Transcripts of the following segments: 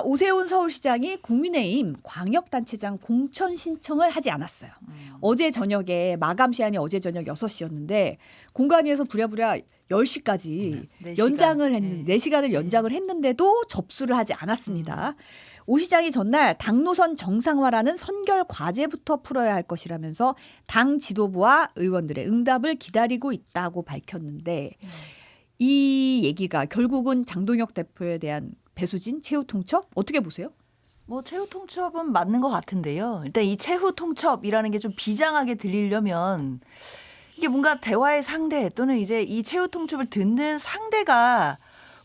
오세훈 서울시장이 국민의힘 광역단체장 공천 신청을 하지 않았어요. 어제 저녁에 마감 시한이 어제 저녁 6시였는데 공관위에서 부랴부랴 10시까지 연장을 했는데 4시간을 연장을 했는데도 접수를 하지 않았습니다. 오 시장이 전날 당 노선 정상화라는 선결 과제부터 풀어야 할 것이라면서 당 지도부와 의원들의 응답을 기다리고 있다고 밝혔는데 이 얘기가 결국은 장동혁 대표에 대한 배수진, 최후 통첩 어떻게 보세요? 뭐 최후 통첩은 맞는 것 같은데요. 일단 이 최후 통첩이라는 게 좀 비장하게 들리려면 이게 뭔가 대화의 상대 또는 이제 이 최후 통첩을 듣는 상대가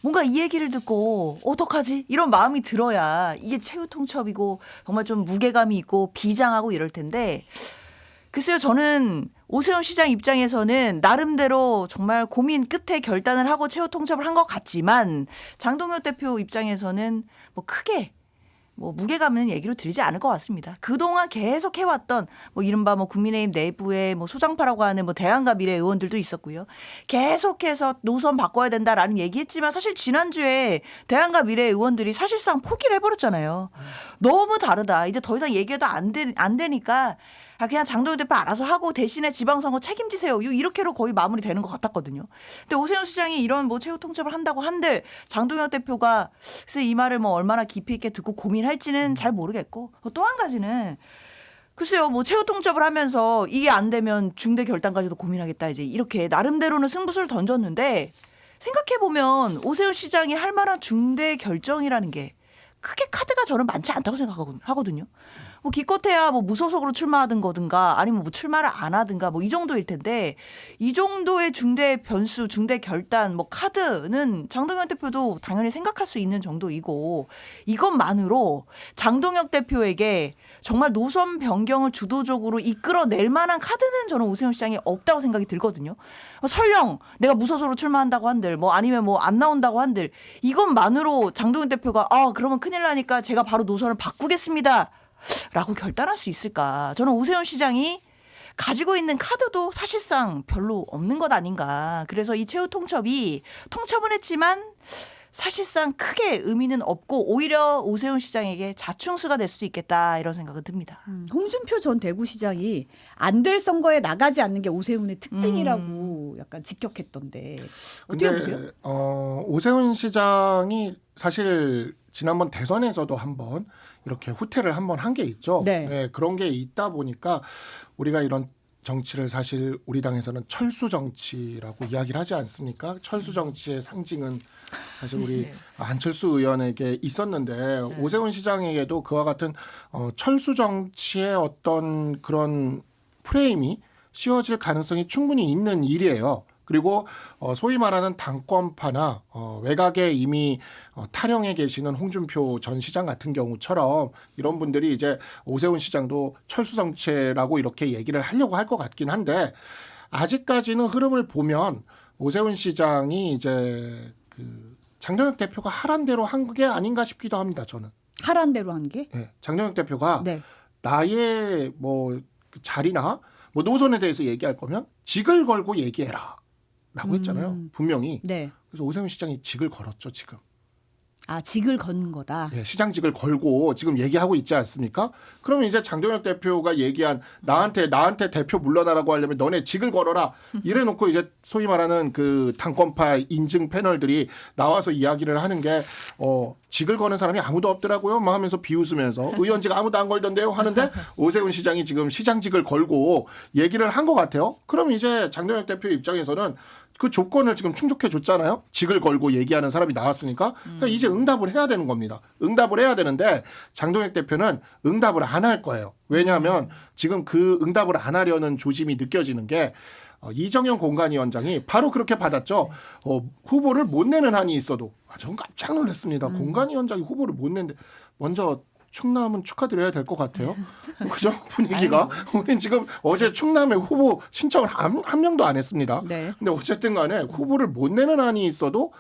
뭔가 이 얘기를 듣고 어떡하지? 이런 마음이 들어야 이게 최후 통첩이고 정말 좀 무게감이 있고 비장하고 이럴 텐데 글쎄요. 저는 오세훈 시장 입장에서는 나름대로 정말 고민 끝에 결단을 하고 최후 통첩을 한 것 같지만 장동혁 대표 입장에서는 뭐 크게 뭐 무게감 있는 얘기로 들리지 않을 것 같습니다. 그동안 계속 해왔던 뭐 이른바 뭐 국민의힘 내부에 뭐 소장파라고 하는 뭐 대안과 미래 의원들도 있었고요. 계속해서 노선 바꿔야 된다라는 얘기했지만 사실 지난주에 대안과 미래 의원들이 사실상 포기를 해버렸잖아요. 너무 다르다. 이제 더 이상 얘기해도 안 되니까 그냥 장동혁 대표 알아서 하고 대신에 지방선거 책임지세요. 이렇게로 거의 마무리되는 것 같았거든요. 근데 오세훈 시장이 이런 뭐 최후 통첩을 한다고 한들 장동혁 대표가 글쎄 이 말을 뭐 얼마나 깊이 있게 듣고 고민할지는 잘 모르겠고 또 한 가지는 글쎄요 뭐 최후 통첩을 하면서 이게 안 되면 중대 결단까지도 고민하겠다 이제 이렇게 나름대로는 승부수를 던졌는데 생각해 보면 오세훈 시장이 할 만한 중대 결정이라는 게 크게 카드가 저는 많지 않다고 생각하거든요. 뭐 기껏해야 뭐 무소속으로 출마하든 거든가 아니면 뭐 출마를 안 하든가 뭐 이 정도일 텐데 이 정도의 중대 변수, 중대 결단, 뭐 카드는 장동혁 대표도 당연히 생각할 수 있는 정도이고 이것만으로 장동혁 대표에게 정말 노선 변경을 주도적으로 이끌어낼 만한 카드는 저는 오세훈 시장이 없다고 생각이 들거든요. 설령 내가 무소속으로 출마한다고 한들 뭐 아니면 뭐 안 나온다고 한들 이것만으로 장동혁 대표가 그러면 큰일 나니까 제가 바로 노선을 바꾸겠습니다. 라고 결단할 수 있을까? 저는 오세훈 시장이 가지고 있는 카드도 사실상 별로 없는 것 아닌가. 그래서 이 최후 통첩은 했지만 사실상 크게 의미는 없고 오히려 오세훈 시장에게 자충수가 될 수도 있겠다 이런 생각은 듭니다. 홍준표 전 대구시장이 안 될 선거에 나가지 않는 게 오세훈의 특징이라고 약간 직격했던데 어떻게 보세요? 오세훈 시장이 사실 지난번 대선에서도 한번 이렇게 후퇴를 한번 한 게 있죠. 네. 네, 그런 게 있다 보니까 우리가 이런 정치를 사실 우리 당에서는 철수 정치라고 이야기를 하지 않습니까? 철수 정치의 상징은 사실 우리 안철수 의원에게 있었는데 오세훈 시장에게도 그와 같은 철수 정치의 어떤 그런 프레임이 씌워질 가능성이 충분히 있는 일이에요. 그리고 소위 말하는 당권파나 외곽에 이미 타령해 계시는 홍준표 전 시장 같은 경우처럼 이런 분들이 이제 오세훈 시장도 철수정체라고 이렇게 얘기를 하려고 할 것 같긴 한데 아직까지는 흐름을 보면 오세훈 시장이 이제 그 장동혁 대표가 하란 대로 한 게 아닌가 싶기도 합니다. 저는. 하란 대로 한 게? 네, 장동혁 대표가 네. 나의 뭐 자리나 뭐 노선에 대해서 얘기할 거면 직을 걸고 얘기해라. 라고 했잖아요. 분명히. 네. 그래서 오세훈 시장이 직을 걸었죠, 지금. 직을 건 거다. 예, 시장직을 걸고 지금 얘기하고 있지 않습니까? 그러면 이제 장동혁 대표가 얘기한 나한테 대표 물러나라고 하려면 너네 직을 걸어라. 이래 놓고 이제 소위 말하는 그 당권파 인증 패널들이 나와서 이야기를 하는 게 직을 거는 사람이 아무도 없더라고요. 막 하면서 비웃으면서 의원직 아무도 안 걸던데요 하는데 오세훈 시장이 지금 시장직을 걸고 얘기를 한 것 같아요. 그럼 이제 장동혁 대표 입장에서는 그 조건을 지금 충족해 줬잖아요. 직을 걸고 얘기하는 사람이 나왔으니까 그러니까 이제 응답을 해야 되는 겁니다. 응답을 해야 되는데 장동혁 대표는 응답을 안 할 거예요. 왜냐하면 지금 그 응답을 안 하려는 조짐이 느껴지는 게 이정현 공관위원장이 바로 그렇게 받았죠. 후보를 못 내는 한이 있어도 전 깜짝 놀랐습니다. 공관위원장이 후보를 못 내는데 먼저 충남은 축하드려야 될 것 같아요. 그죠? 분위기가. 우린 지금 어제 충남에 후보 신청을 한 명도 안 했습니다. 네. 근데 어쨌든 간에 후보를 못 내는 한이 있어도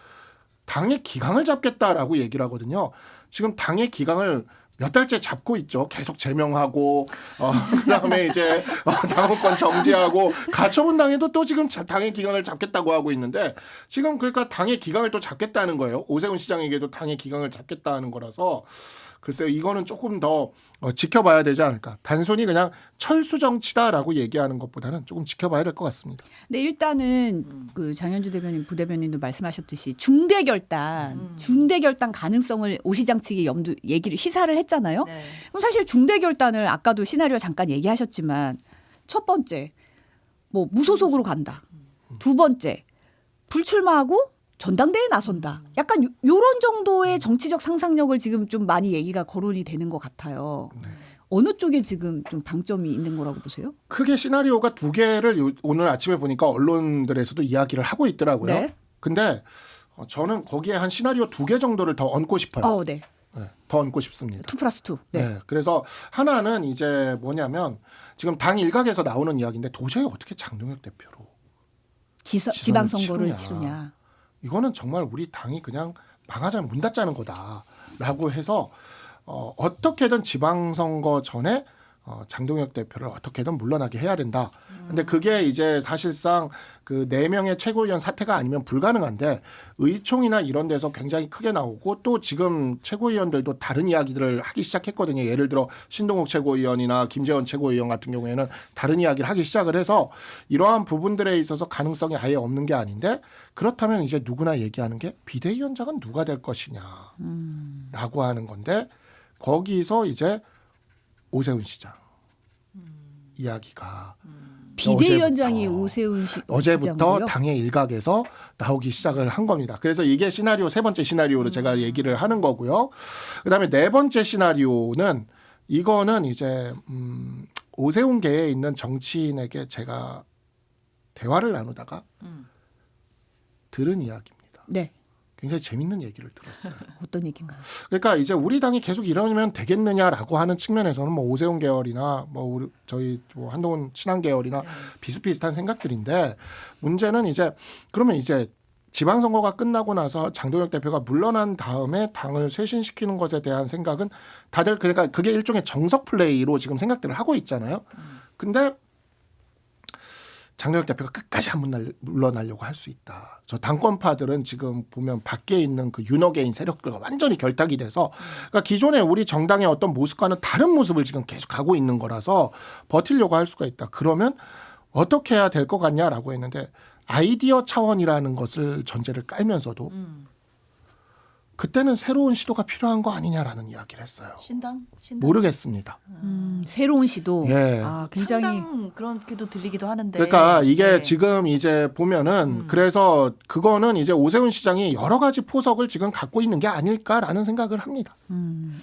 당의 기강을 잡겠다라고 얘기를 하거든요. 지금 당의 기강을 몇 달째 잡고 있죠. 계속 제명하고 그다음에 이제 당원권 정지하고 가처분 당해도 또 지금 당의 기강을 잡겠다고 하고 있는데 지금 그러니까 당의 기강을 또 잡겠다는 거예요. 오세훈 시장에게도 당의 기강을 잡겠다는 거라서 글쎄요. 이거는 조금 더 지켜봐야 되지 않을까. 단순히 그냥 철수 정치다라고 얘기하는 것보다는 조금 지켜봐야 될 것 같습니다. 근데 일단은 그 장현주 대변인 부대변인도 말씀하셨듯이 중대 결단 가능성을 오 시장 측이 얘기를 시사를 했잖아요. 네. 그럼 사실 중대 결단을 아까도 시나리오 잠깐 얘기하셨지만 첫 번째 뭐 무소속으로 간다. 두 번째 불출마하고 전당대회에 나선다. 약간 요런 정도의 정치적 상상력을 지금 좀 많이 얘기가 거론이 되는 것 같아요. 네. 어느 쪽에 지금 좀 방점이 있는 거라고 보세요? 크게 시나리오가 두 개를 오늘 아침에 보니까 언론들에서도 이야기를 하고 있더라고요. 네. 근데 저는 거기에 한 시나리오 두 개 정도를 더 얹고 싶어요. 네. 네, 더 얹고 싶습니다. 2+2. 네. 네. 그래서 하나는 이제 뭐냐면 지금 당 일각에서 나오는 이야기인데 도저히 어떻게 장동혁 대표로 지방선거를 치르냐. 치르냐. 이거는 정말 우리 당이 그냥 망하자면 문 닫자는 거다라고 해서 어떻게든 지방선거 전에 장동혁 대표를 어떻게든 물러나게 해야 된다. 근데 그게 이제 사실상 그 4명의 최고위원 사퇴가 아니면 불가능한데 의총이나 이런 데서 굉장히 크게 나오고 또 지금 최고위원들도 다른 이야기들을 하기 시작했거든요. 예를 들어 신동욱 최고위원이나 김재원 최고위원 같은 경우에는 다른 이야기를 하기 시작을 해서 이러한 부분들에 있어서 가능성이 아예 없는 게 아닌데 그렇다면 이제 누구나 얘기하는 게 비대위원장은 누가 될 것이냐라고 하는 건데 거기서 이제 오세훈 시장 이야기가 비대위원장이 오세훈 어제부터 시장이고요. 당의 일각에서 나오기 시작을 한 겁니다. 그래서 이게 시나리오 세 번째 시나리오로 제가 얘기를 하는 거고요. 그다음에 네 번째 시나리오는 이거는 이제 오세훈계에 있는 정치인에게 제가 대화를 나누다가 들은 이야기입니다. 네. 굉장히 재밌는 얘기를 들었어요. 어떤 얘기인가요? 그러니까 이제 우리 당이 계속 이러면 되겠느냐라고 하는 측면에서는 뭐 오세훈 계열이나 뭐 우리 저희 뭐 한동훈 친한 계열이나 비슷비슷한 생각들인데 문제는 이제 그러면 이제 지방선거가 끝나고 나서 장동혁 대표가 물러난 다음에 당을 쇄신시키는 것에 대한 생각은 다들 그러니까 그게 일종의 정석 플레이로 지금 생각들을 하고 있잖아요. 근데 장동혁 대표가 끝까지 안 물러나려고 할 수 있다. 저 당권파들은 지금 보면 밖에 있는 그 윤호개인 세력들과 완전히 결탁이 돼서 그러니까 기존의 우리 정당의 어떤 모습과는 다른 모습을 지금 계속 가고 있는 거라서 버티려고 할 수가 있다. 그러면 어떻게 해야 될 것 같냐라고 했는데 아이디어 차원이라는 것을 전제를 깔면서도 그때는 새로운 시도가 필요한 거 아니냐라는 이야기를 했어요. 신당? 모르겠습니다. 새로운 시도. 예. 굉장히 창당 그렇게도 들리기도 하는데. 그러니까 이게 네. 지금 지금 이제 보면은 그래서 그거는 이제 오세훈 시장이 여러 가지 포석을 지금 갖고 있는 게 아닐까라는 생각을 합니다.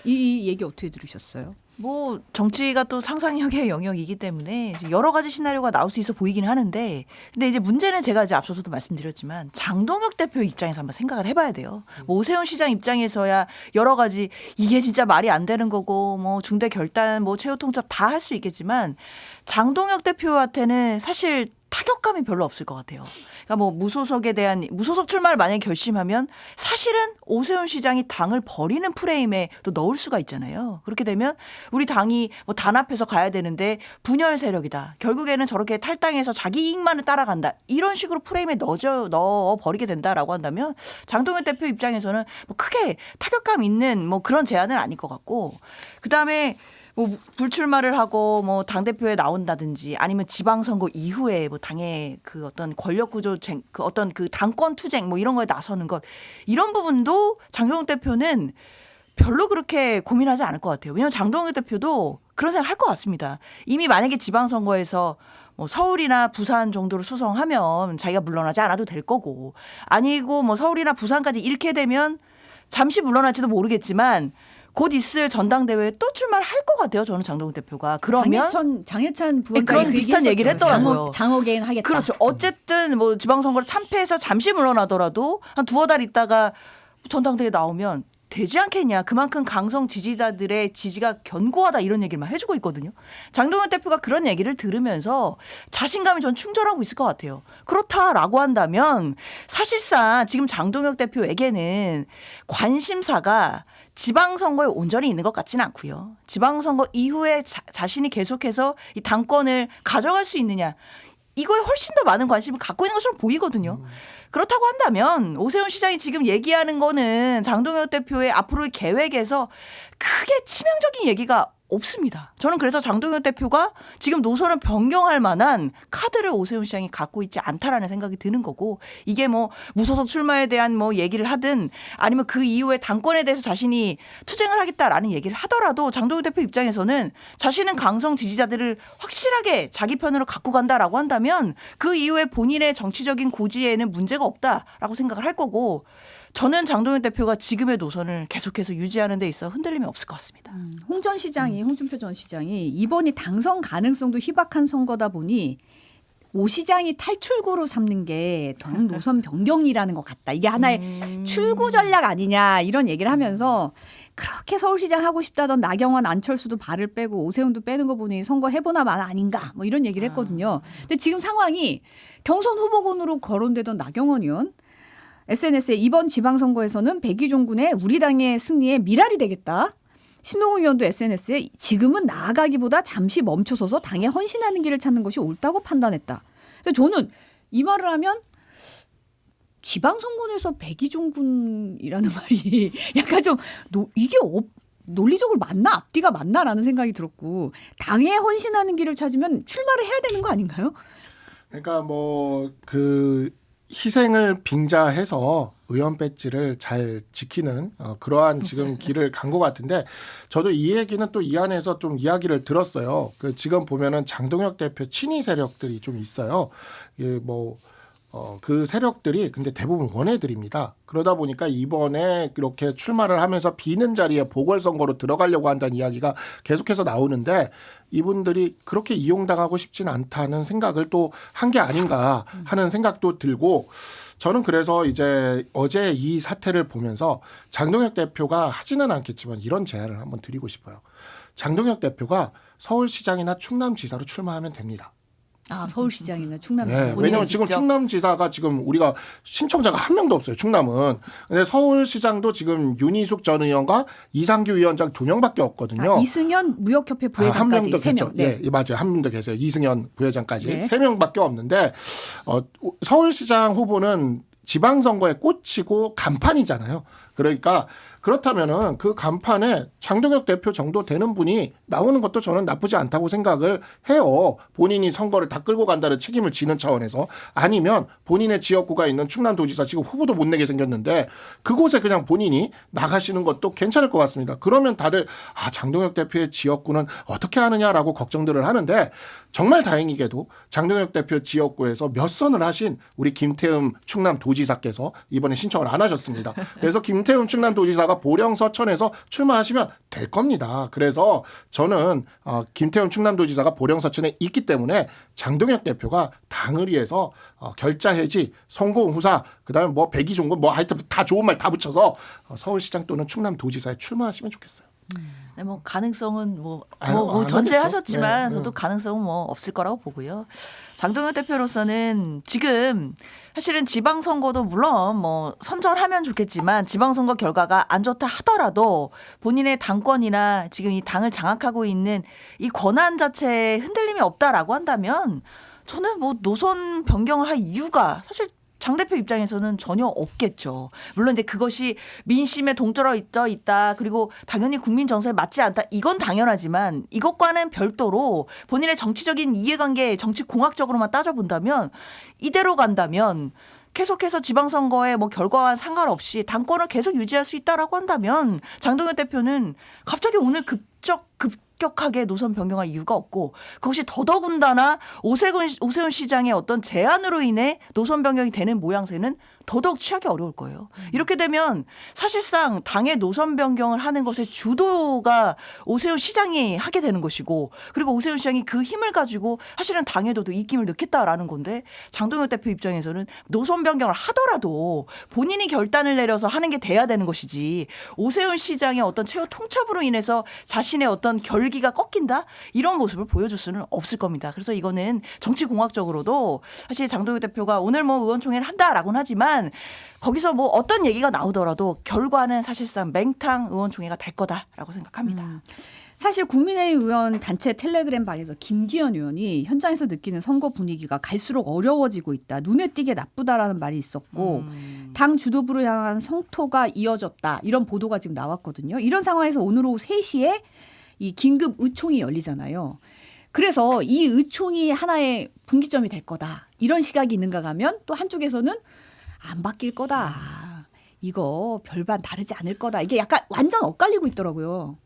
이 얘기 어떻게 들으셨어요? 뭐 정치가 또 상상력의 영역이기 때문에 여러 가지 시나리오가 나올 수 있어 보이긴 하는데 근데 이제 문제는 제가 이제 앞서서도 말씀드렸지만 장동혁 대표 입장에서 한번 생각을 해봐야 돼요. 뭐 오세훈 시장 입장에서야 여러 가지 이게 진짜 말이 안 되는 거고 뭐 중대 결단 뭐 최후 통첩 다 할 수 있겠지만 장동혁 대표한테는 사실 타격감이 별로 없을 것 같아요. 그러니까 뭐 무소속 출마를 만약에 결심하면 사실은 오세훈 시장이 당을 버리는 프레임에 또 넣을 수가 있잖아요. 그렇게 되면 우리 당이 뭐 단합해서 가야 되는데 분열 세력이다. 결국에는 저렇게 탈당해서 자기 이익만을 따라간다. 이런 식으로 프레임에 넣어 버리게 된다라고 한다면 장동혁 대표 입장에서는 뭐 크게 타격감 있는 뭐 그런 제안은 아닐 것 같고 그다음에 뭐 불출마를 하고 뭐 당대표에 나온다든지 아니면 지방선거 이후에 뭐 당의 그 어떤 권력구조 그 어떤 그 당권 투쟁 뭐 이런 거에 나서는 것 이런 부분도 장동혁 대표는 별로 그렇게 고민하지 않을 것 같아요. 왜냐하면 장동혁 대표도 그런 생각 할 것 같습니다. 이미 만약에 지방선거에서 뭐 서울이나 부산 정도로 수성하면 자기가 물러나지 않아도 될 거고 아니고 뭐 서울이나 부산까지 잃게 되면 잠시 물러날지도 모르겠지만 곧 있을 전당대회에 또 출마를 할 것 같아요. 저는 장동훈 대표가. 그러면 장해찬 부원장이 그런 비슷한 얘기를 했더라고요. 장어개인 하겠다. 그렇죠. 어쨌든 뭐 지방선거를 참패해서 잠시 물러나더라도 한 두어 달 있다가 전당대회에 나오면 되지 않겠냐. 그만큼 강성 지지자들의 지지가 견고하다 이런 얘기를 막 해주고 있거든요. 장동훈 대표가 그런 얘기를 들으면서 자신감이 전 충전하고 있을 것 같아요. 그렇다라고 한다면 사실상 지금 장동혁 대표에게는 관심사가 지방선거에 온전히 있는 것 같지는 않고요. 지방선거 이후에 자신이 계속해서 이 당권을 가져갈 수 있느냐. 이거에 훨씬 더 많은 관심을 갖고 있는 것처럼 보이거든요. 그렇다고 한다면 오세훈 시장이 지금 얘기하는 거는 장동혁 대표의 앞으로의 계획에서 크게 치명적인 얘기가 없습니다. 저는 그래서 장동혁 대표가 지금 노선을 변경할 만한 카드를 오세훈 시장이 갖고 있지 않다라는 생각이 드는 거고, 이게 뭐 무소속 출마에 대한 뭐 얘기를 하든 아니면 그 이후에 당권에 대해서 자신이 투쟁을 하겠다라는 얘기를 하더라도 장동혁 대표 입장에서는 자신은 강성 지지자들을 확실하게 자기 편으로 갖고 간다라고 한다면 그 이후에 본인의 정치적인 고지에는 문제가 없다라고 생각을 할 거고, 저는 장동혁 대표가 지금의 노선을 계속해서 유지하는 데 있어 흔들림이 없을 것 같습니다. 홍준표 전 시장이 이번이 당선 가능성도 희박한 선거다 보니 오 시장이 탈출구로 삼는 게 당 노선 변경이라는 것 같다. 이게 하나의 출구 전략 아니냐 이런 얘기를 하면서 그렇게 서울시장 하고 싶다던 나경원, 안철수도 발을 빼고 오세훈도 빼는 거 보니 선거 해보나 마나 아닌가 뭐 이런 얘기를 했거든요. 근데 지금 상황이 경선 후보군으로 거론되던 나경원 의원 SNS에 이번 지방선거에서는 백의종군의 우리 당의 승리에 미랄이 되겠다. 신동훈 의원도 SNS에 지금은 나아가기보다 잠시 멈춰서서 당에 헌신하는 길을 찾는 것이 옳다고 판단했다. 그래서 저는 이 말을 하면 지방선거에서 백의종군이라는 말이 약간 좀 이게 논리적으로 맞나 앞뒤가 맞나라는 생각이 들었고, 당에 헌신하는 길을 찾으면 출마를 해야 되는 거 아닌가요? 그러니까 뭐 그 희생을 빙자해서 의원 배지를 잘 지키는 그러한 지금 길을 간 것 같은데, 저도 이 얘기는 또 이 안에서 좀 이야기를 들었어요. 그 지금 보면은 장동혁 대표 친위 세력들이 좀 있어요. 예, 그 세력들이 근데 대부분 원외들입니다. 그러다 보니까 이번에 이렇게 출마를 하면서 비는 자리에 보궐선거로 들어가려고 한다는 이야기가 계속해서 나오는데, 이분들이 그렇게 이용당하고 싶지는 않다는 생각을 또 한 게 아닌가 하는 생각도 들고, 저는 그래서 이제 어제 이 사태를 보면서 장동혁 대표가 하지는 않겠지만 이런 제안을 한번 드리고 싶어요. 장동혁 대표가 서울시장이나 충남지사로 출마하면 됩니다. 아, 서울시장이나 충남지사. 네, 왜냐하면 지금 충남지사가 지금 우리가 신청자가 한 명도 없어요. 충남은. 근데 서울시장도 지금 윤희숙 전 의원과 이상규 위원장 2명밖에 없거든요. 아, 이승현 무역협회 부회장까지 한 명 더 3명. 계죠. 네. 예, 맞아요. 한 명 더 계세요. 이승현 부회장까지 네. 3명밖에 없는데, 서울시장 후보는 지방선거에 꽂히고 간판이잖아요. 그러니까 그렇다면은 그 간판에 장동혁 대표 정도 되는 분이 나오는 것도 저는 나쁘지 않다고 생각을 해요. 본인이 선거를 다 끌고 간다는 책임을 지는 차원에서. 아니면 본인의 지역구가 있는 충남도지사 지금 후보도 못 내게 생겼는데 그곳에 그냥 본인이 나가시는 것도 괜찮을 것 같습니다. 그러면 다들 장동혁 대표의 지역구는 어떻게 하느냐라고 걱정들을 하는데, 정말 다행이게도 장동혁 대표 지역구에서 몇 선을 하신 우리 김태흠 충남도지사께서 이번에 신청을 안 하셨습니다. 그래서 김태흠 충남도지사가 보령 서천에서 출마하시면 될 겁니다. 그래서 저는 김태흠 충남도지사가 보령 서천에 있기 때문에 장동혁 대표가 당을 위해서 결자 해지, 성공 후사, 그다음에 뭐 백의종군 뭐 하여튼 다 좋은 말 다 붙여서 서울시장 또는 충남도지사에 출마하시면 좋겠어요. 네, 뭐 가능성은 안 전제하셨지만 하겠죠. 네, 저도 가능성은 뭐 없을 거라고 보고요. 장동혁 대표로서는 지금 사실은 지방선거도 물론 뭐 선전하면 좋겠지만 지방선거 결과가 안 좋다 하더라도 본인의 당권이나 지금 이 당을 장악하고 있는 이 권한 자체에 흔들림이 없다라고 한다면 저는 뭐 노선 변경을 할 이유가 사실 장 대표 입장에서는 전혀 없겠죠. 물론 이제 그것이 민심에 동떨어져 있다. 그리고 당연히 국민 정서에 맞지 않다. 이건 당연하지만 이것과는 별도로 본인의 정치적인 이해관계, 정치 공학적으로만 따져본다면 이대로 간다면 계속해서 지방선거의 뭐 결과와 상관없이 당권을 계속 유지할 수 있다라고 한다면 장동혁 대표는 갑자기 오늘 급격하게 노선 변경할 이유가 없고, 그것이 더더군다나 오세훈 시장의 어떤 제안으로 인해 노선 변경이 되는 모양새는 더더욱 취하기 어려울 거예요. 이렇게 되면 사실상 당의 노선 변경을 하는 것의 주도가 오세훈 시장이 하게 되는 것이고, 그리고 오세훈 시장이 그 힘을 가지고 사실은 당에도 입김을 넣겠다라는 건데, 장동혁 대표 입장에서는 노선 변경을 하더라도 본인이 결단을 내려서 하는 게 돼야 되는 것이지, 오세훈 시장의 어떤 최후 통첩으로 인해서 자신의 어떤 결기가 꺾인다? 이런 모습을 보여줄 수는 없을 겁니다. 그래서 이거는 정치공학적으로도 사실 장동혁 대표가 오늘 뭐 의원총회를 한다라고는 하지만 있지만 거기서 뭐 어떤 얘기가 나오더라도 결과는 사실상 맹탕 의원총회가 될 거다라고 생각합니다. 사실 국민의힘 의원 단체 텔레그램 방에서 김기현 의원이 현장에서 느끼는 선거 분위기가 갈수록 어려워지고 있다. 눈에 띄게 나쁘다라는 말이 있었고 당 주도부를 향한 성토가 이어졌다. 이런 보도가 지금 나왔거든요. 이런 상황에서 오늘 오후 3시에 이 긴급 의총이 열리잖아요. 그래서 이 의총이 하나의 분기점이 될 거다. 이런 시각이 있는가 하면 또 한쪽에서는 안 바뀔 거다. 이거 별반 다르지 않을 거다. 이게 약간 완전 엇갈리고 있더라고요.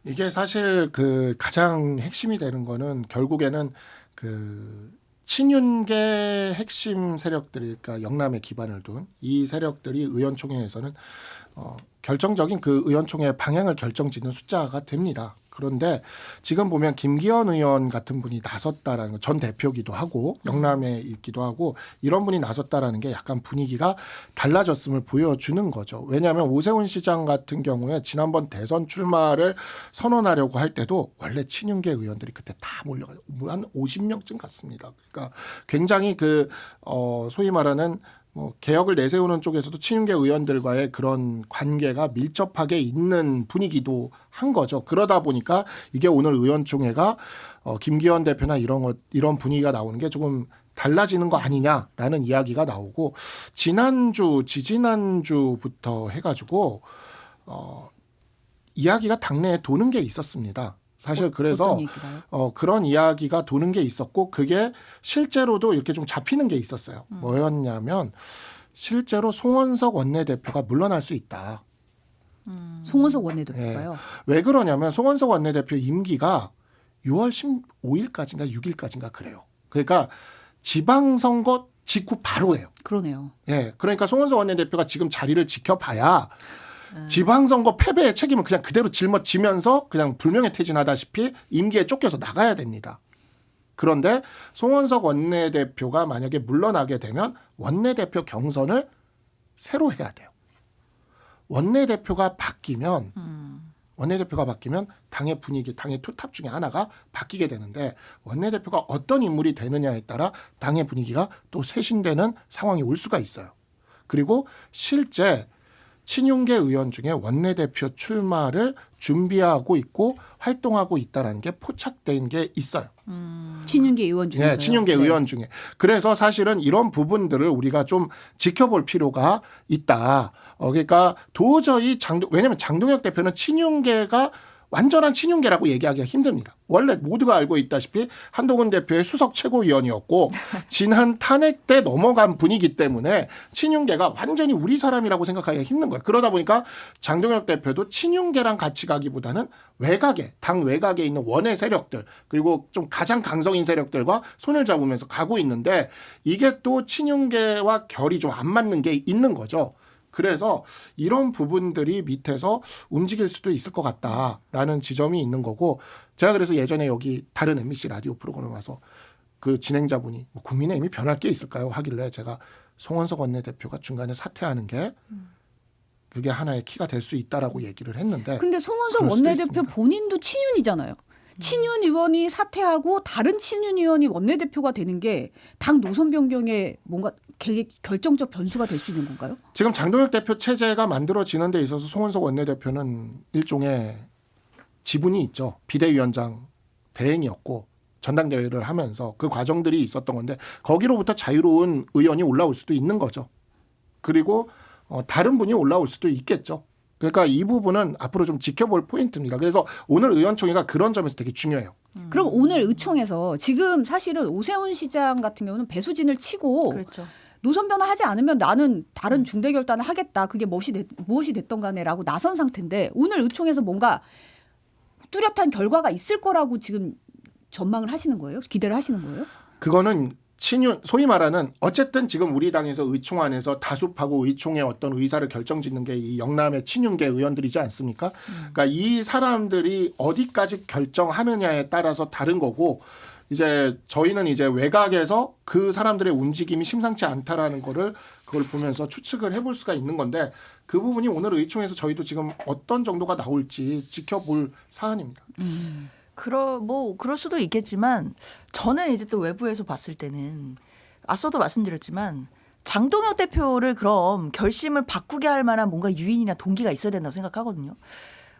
이게 사실 그 가장 핵심이 되는 거는 결국에는 그 친윤계 핵심 세력들이 그러니까 영남에 기반을 둔 이 세력들이 의원총회에서는 결정적인 그 의원총회 방향을 결정짓는 숫자가 됩니다. 그런데 지금 보면 김기현 의원 같은 분이 나섰다라는 거, 전 대표기도 하고 영남에 있기도 하고 이런 분이 나섰다라는 게 약간 분위기가 달라졌음을 보여주는 거죠. 왜냐하면 오세훈 시장 같은 경우에 지난번 대선 출마를 선언하려고 할 때도 원래 친윤계 의원들이 그때 다 몰려가요. 한 50명쯤 갔습니다. 그러니까 굉장히 그 소위 말하는 뭐 개혁을 내세우는 쪽에서도 친윤계 의원들과의 그런 관계가 밀접하게 있는 분위기도 한 거죠. 그러다 보니까 이게 오늘 의원총회가 김기현 대표나 이런 분위기가 나오는 게 조금 달라지는 거 아니냐라는 이야기가 나오고 지지난주부터 해가지고 이야기가 당내에 도는 게 있었습니다. 사실 그래서 그런 이야기가 도는 게 있었고 그게 실제로도 이렇게 좀 잡히는 게 있었어요. 뭐였냐면 실제로 송원석 원내대표가 물러날 수 있다. 송원석 원내대표가요. 네. 왜 그러냐면 송원석 원내대표 임기가 6월 15일까지인가 6일까지인가 그래요. 그러니까 지방선거 직후 바로예요. 그러네요. 예, 그러니까 송원석 원내대표가 지금 자리를 지켜봐야 지방선거 패배의 책임을 그냥 그대로 짊어지면서 그냥 불명예퇴진하다시피 임기에 쫓겨서 나가야 됩니다. 그런데 송원석 원내대표가 만약에 물러나게 되면 원내대표 경선을 새로 해야 돼요. 원내대표가 바뀌면 당의 분위기, 당의 투탑 중에 하나가 바뀌게 되는데 원내대표가 어떤 인물이 되느냐에 따라 당의 분위기가 또 쇄신되는 상황이 올 수가 있어요. 그리고 실제 친윤계 의원 중에 원내대표 출마를 준비하고 있고 활동하고 있다는 게 포착된 게 있어요. 친윤계 의원 중에. 네, 친윤계 의원 중에. 그래서 사실은 이런 부분들을 우리가 좀 지켜볼 필요가 있다. 그러니까 도저히 왜냐하면 장동혁 대표는 친윤계가 완전한 친윤계라고 얘기하기가 힘듭니다. 원래 모두가 알고 있다시피 한동훈 대표의 수석 최고위원이었고 지난 탄핵 때 넘어간 분이기 때문에 친윤계가 완전히 우리 사람이라고 생각하기가 힘든 거예요. 그러다 보니까 장동혁 대표도 친윤계랑 같이 가기보다는 외곽에 당 외곽에 있는 원외 세력들 그리고 좀 가장 강성인 세력들과 손을 잡으면서 가고 있는데 이게 또 친윤계와 결이 좀 안 맞는 게 있는 거죠. 그래서 이런 부분들이 밑에서 움직일 수도 있을 것 같다라는 지점이 있는 거고 제가 그래서 예전에 여기 다른 MBC 라디오 프로그램 와서 그 진행자분이 뭐 국민의힘이 변할 게 있을까요? 하길래 제가 송원석 원내대표가 중간에 사퇴하는 게 그게 하나의 키가 될 수 있다라고 얘기를 했는데 근데 송원석 그럴 수도 원내대표 있습니다. 본인도 친윤이잖아요. 친윤 의원이 사퇴하고 다른 친윤 의원이 원내대표가 되는 게 당 노선 변경에 뭔가 결정적 변수가 될 수 있는 건가요? 지금 장동혁 대표 체제가 만들어지는 데 있어서 송원석 원내대표는 일종의 지분이 있죠. 비대위원장 대행이었고 전당대회를 하면서 그 과정들이 있었던 건데 거기로부터 자유로운 의원이 올라올 수도 있는 거죠. 그리고 다른 분이 올라올 수도 있겠죠. 그러니까 이 부분은 앞으로 좀 지켜볼 포인트입니다. 그래서 오늘 의원총회가 그런 점에서 되게 중요해요. 그럼 오늘 의총에서 지금 사실은 오세훈 시장 같은 경우는 배수진을 치고 그렇죠. 노선 변화하지 않으면 나는 다른 중대 결단을 하겠다. 그게 무엇이 됐던 간에라고 나선 상태인데 오늘 의총에서 뭔가 뚜렷한 결과가 있을 거라고 지금 전망을 하시는 거예요? 기대를 하시는 거예요? 그거는 친윤 소위 말하는 어쨌든 지금 우리 당에서 의총 안에서 다수파고 의총의 어떤 의사를 결정짓는 게 이 영남의 친윤계 의원들이지 않습니까? 그러니까 이 사람들이 어디까지 결정하느냐에 따라서 다른 거고 이제 저희는 이제 외곽에서 그 사람들의 움직임이 심상치 않다라는 거를 그걸 보면서 추측을 해볼 수가 있는 건데 그 부분이 오늘 의총에서 저희도 지금 어떤 정도가 나올지 지켜볼 사안입니다. 그럴 수도 있겠지만 저는 이제 또 외부에서 봤을 때는 앞서도 말씀드렸지만 장동혁 대표를 그럼 결심을 바꾸게 할 만한 뭔가 유인이나 동기가 있어야 된다고 생각하거든요.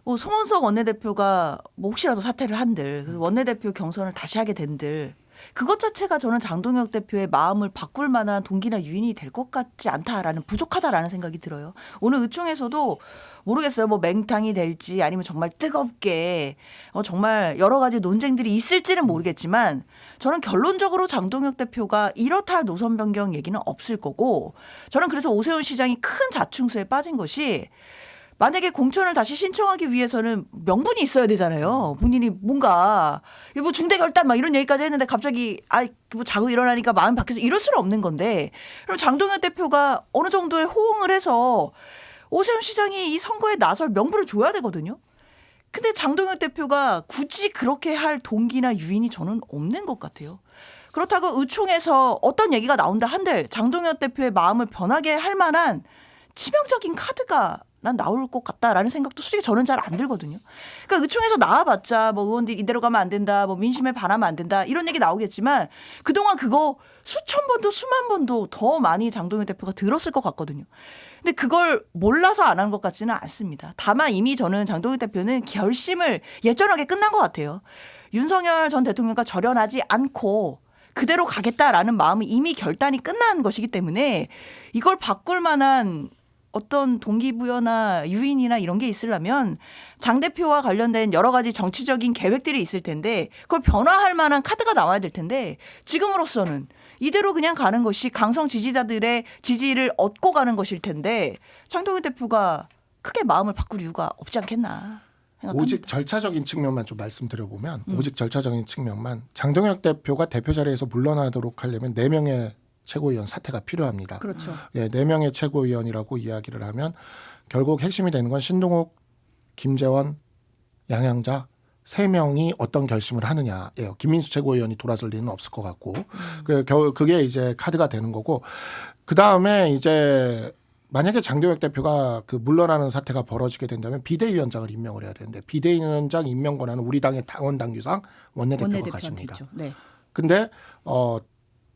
뭐 송원석 원내대표가 뭐 혹시라도 사퇴를 한들 그래서 원내대표 경선을 다시 하게 된들 그것 자체가 저는 장동혁 대표의 마음을 바꿀 만한 동기나 유인이 될 것 같지 않다라는 부족하다라는 생각이 들어요. 오늘 의총에서도 모르겠어요. 뭐 맹탕이 될지 아니면 정말 뜨겁게 정말 여러 가지 논쟁들이 있을지는 모르겠지만 저는 결론적으로 장동혁 대표가 이렇다 할 노선 변경 얘기는 없을 거고 저는 그래서 오세훈 시장이 큰 자충수에 빠진 것이 만약에 공천을 다시 신청하기 위해서는 명분이 있어야 되잖아요. 본인이 뭔가 뭐 중대 결단 막 이런 얘기까지 했는데 갑자기 뭐 자고 일어나니까 마음 바뀌어서 이럴 수는 없는 건데 그럼 장동혁 대표가 어느 정도의 호응을 해서 오세훈 시장이 이 선거에 나설 명분을 줘야 되거든요. 근데 장동혁 대표가 굳이 그렇게 할 동기나 유인이 저는 없는 것 같아요. 그렇다고 의총에서 어떤 얘기가 나온다 한들 장동혁 대표의 마음을 변하게 할 만한 치명적인 카드가 난 나올 것 같다라는 생각도 솔직히 저는 잘 안 들거든요. 그러니까 의총에서 나와봤자 뭐 의원들이 이대로 가면 안 된다, 뭐 민심에 반하면 안 된다 이런 얘기 나오겠지만 그동안 그거 수천 번도 수만 번도 더 많이 장동혁 대표가 들었을 것 같거든요. 근데 그걸 몰라서 안 한 것 같지는 않습니다. 다만 이미 저는 장동혁 대표는 결심을 예전하게 끝난 것 같아요. 윤석열 전 대통령과 절연하지 않고 그대로 가겠다라는 마음이 이미 결단이 끝난 것이기 때문에 이걸 바꿀 만한 어떤 동기부여나 유인이나 이런 게 있으려면 장 대표와 관련된 여러 가지 정치적인 계획들이 있을 텐데 그걸 변화할 만한 카드가 나와야 될 텐데 지금으로서는 이대로 그냥 가는 것이 강성 지지자들의 지지를 얻고 가는 것일 텐데 장동혁 대표가 크게 마음을 바꿀 이유가 없지 않겠나 생각합니다. 오직 절차적인 측면만 좀 말씀드려보면 오직 절차적인 측면만 장동혁 대표가 대표 자리에서 물러나도록 하려면 4명의 최고위원 사퇴가 필요합니다. 그렇죠. 예, 4명의 최고위원이라고 이야기를 하면 결국 핵심이 되는 건 신동욱, 김재원, 양양자 3명이 어떤 결심을 하느냐예요. 김민수 최고위원이 돌아설 리는 없을 것 같고 그게 이제 카드가 되는 거고 그 다음에 이제 만약에 장동혁 대표가 그 물러나는 사태가 벌어지게 된다면 비대위원장을 임명을 해야 되는데 비대위원장 임명 권한은 우리 당의 당원 당규상 원내대표가 가집니다. 네. 근데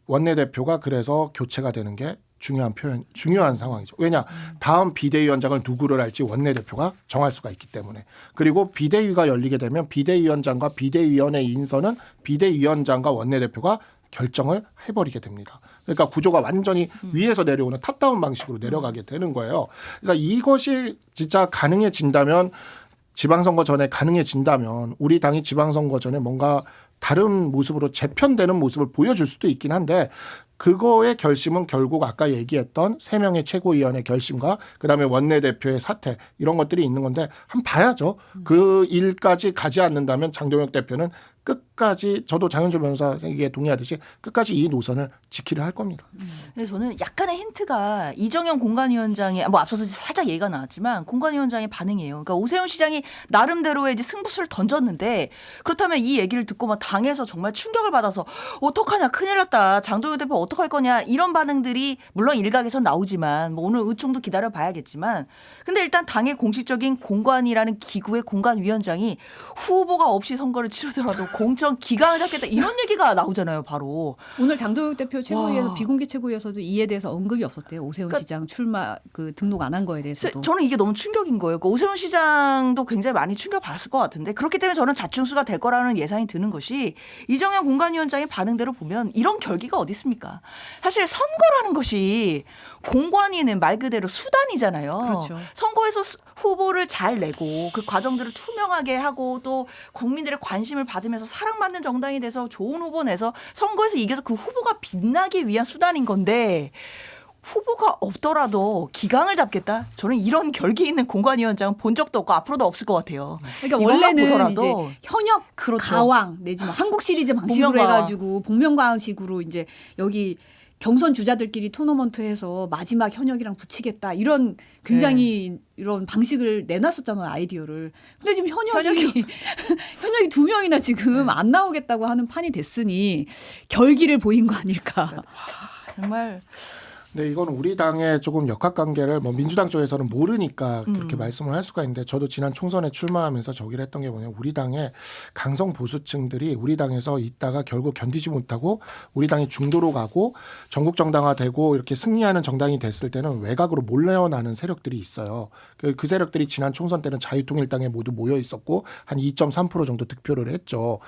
원내대표가 그래서 교체가 되는 게 중요한 상황이죠. 왜냐 다음 비대위원장을 누구를 할지 원내대표가 정할 수가 있기 때문에 그리고 비대위가 열리게 되면 비대위원장과 비대위원회 인선은 비대위원장과 원내대표가 결정을 해버리게 됩니다. 그러니까 구조가 완전히 위에서 내려오는 탑다운 방식으로 내려가게 되는 거예요. 그래서 이것이 진짜 가능해진다면 지방선거 전에 가능해진다면 우리 당이 지방선거 전에 뭔가 다른 모습으로 재편되는 모습을 보여줄 수도 있긴 한데 그거의 결심은 결국 아까 얘기했던 3명의 최고위원의 결심과 그다음에 원내대표의 사퇴 이런 것들이 있는 건데 한번 봐야죠. 그 일까지 가지 않는다면 장동혁 대표는 끝까지 저도 장현주 변호사에게 동의하듯이 끝까지 이 노선을 지키려 할 겁니다. 근데 저는 약간의 힌트가 이정현 공관위원장의 뭐 앞서서 살짝 얘기가 나왔지만 공관위원장의 반응이에요. 그러니까 오세훈 시장이 나름대로의 이제 승부수를 던졌는데 그렇다면 이 얘기를 듣고 막 당에서 정말 충격을 받아서 어떡하냐 큰일 났다 장동혁 대표 어떡할 거냐 이런 반응들이 물론 일각에서 나오지만 뭐 오늘 의총도 기다려 봐야겠지만 근데 일단 당의 공식적인 공관이라는 기구의 공관위원장이 후보가 없이 선거를 치르더라도 공천 기강을 잡겠다 이런 얘기가 나오잖아요. 바로 오늘 장동혁 대표 최고위에서 와. 비공개 최고위에서도 이에 대해서 언급이 없었대요. 오세훈 그러니까 시장 출마 등록 안 한 거에 대해서도. 저는 이게 너무 충격인 거예요. 그러니까 오세훈 시장도 굉장히 많이 충격받았을 것 같은데 그렇기 때문에 저는 자충수가 될 거라는 예상이 드는 것이 이정현 공관위원장의 반응대로 보면 이런 결기가 어디 있습니까? 사실 선거라는 것이 공관위는 말 그대로 수단이잖아요. 그렇죠. 선거에서 후보를 잘 내고 그 과정들을 투명하게 하고 또 국민들의 관심을 받으면서 사랑받는 정당이 돼서 좋은 후보 내서 선거에서 이겨서 그 후보가 빛나기 위한 수단인 건데 후보가 없더라도 기강을 잡겠다? 저는 이런 결기 있는 공관위원장은 본 적도 없고 앞으로도 없을 것 같아요. 그러니까 이것만 원래는 보더라도 이제 현역 그렇죠. 가왕 내지 뭐 한국 시리즈 방식으로 복면가왕. 해가지고 복면가왕식으로 이제 여기 경선 주자들끼리 토너먼트해서 마지막 현역이랑 붙이겠다 이런 굉장히 이런 방식을 내놨었잖아요 아이디어를. 근데 지금 현역이 2명이나 지금 안 나오겠다고 하는 판이 됐으니 결기를 보인 거 아닐까. 정말 근데 이건 우리 당의 조금 역학관계를 뭐 민주당 쪽에서는 모르니까 그렇게 말씀을 할 수가 있는데 저도 지난 총선에 출마하면서 저기를 했던 게 뭐냐면 우리 당의 강성 보수층들이 우리 당에서 있다가 결국 견디지 못하고 우리 당이 중도로 가고 전국 정당화되고 이렇게 승리하는 정당이 됐을 때는 외곽으로 몰려나는 세력들이 있어요. 그 세력들이 지난 총선 때는 자유통일당에 모두 모여 있었고 한 2.3% 정도 득표를 했죠.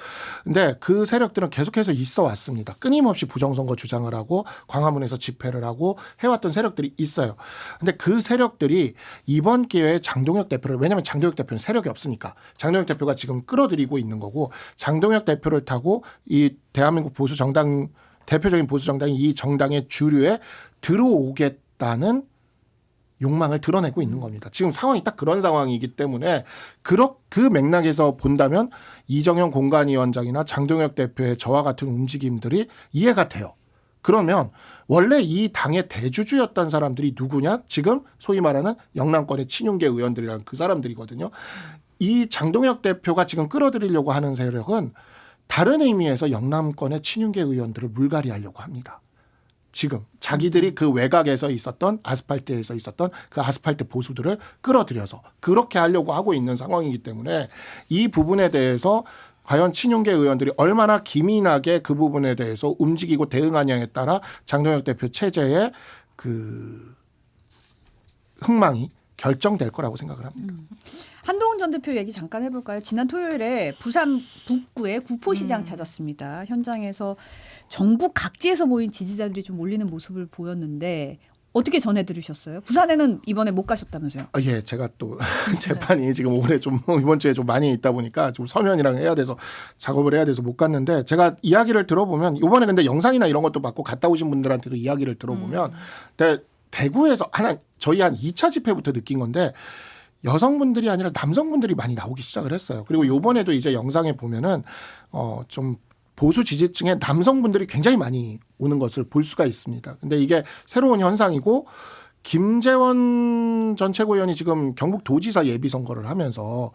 근데 그 세력들은 계속해서 있어 왔습니다. 끊임없이 부정선거 주장을 하고 광화문에서 집회를 하고 해왔던 세력들이 있어요. 근데 그 세력들이 이번 기회에 장동혁 대표를 왜냐하면 장동혁 대표는 세력이 없으니까 장동혁 대표가 지금 끌어들이고 있는 거고 장동혁 대표를 타고 이 대한민국 보수 정당 대표적인 보수 정당이 이 정당의 주류에 들어오겠다는 욕망을 드러내고 있는 겁니다. 지금 상황이 딱 그런 상황이기 때문에 그 맥락에서 본다면 이정현 공관위원장이나 장동혁 대표의 저와 같은 움직임들이 이해가 돼요. 그러면 원래 이 당의 대주주였던 사람들이 누구냐? 지금 소위 말하는 영남권의 친윤계 의원들이라는 그 사람들이거든요. 이 장동혁 대표가 지금 끌어들이려고 하는 세력은 다른 의미에서 영남권의 친윤계 의원들을 물갈이하려고 합니다. 지금 자기들이 그 외곽에서 있었던 아스팔트에서 있었던 그 아스팔트 보수들을 끌어들여서 그렇게 하려고 하고 있는 상황이기 때문에 이 부분에 대해서 과연 친윤계 의원들이 얼마나 기민하게 그 부분에 대해서 움직이고 대응하냐에 따라 장동혁 대표 체제의 그 흥망이 결정될 거라고 생각을 합니다. 한동훈 전 대표 얘기 잠깐 해볼까요? 지난 토요일에 부산 북구의 구포시장 찾았습니다. 현장에서 전국 각지에서 모인 지지자들이 좀 몰리는 모습을 보였는데 어떻게 전해 들으셨어요? 부산에는 이번에 못 가셨다면서요? 예, 제가 또 재판이 지금 올해 좀 이번 주에 좀 많이 있다 보니까 좀 서면이랑 해야 돼서 작업을 해야 돼서 못 갔는데 제가 이야기를 들어보면 이번에 근데 영상이나 이런 것도 받고 갔다 오신 분들한테도 이야기를 들어보면 대구에서 저희 한 2차 집회부터 느낀 건데 여성분들이 아니라 남성분들이 많이 나오기 시작을 했어요. 그리고 이번에도 이제 영상에 보면은 좀 보수 지지층의 남성분들이 굉장히 많이 오는 것을 볼 수가 있습니다. 근데 이게 새로운 현상이고 김재원 전 최고위원이 지금 경북도지사 예비선거를 하면서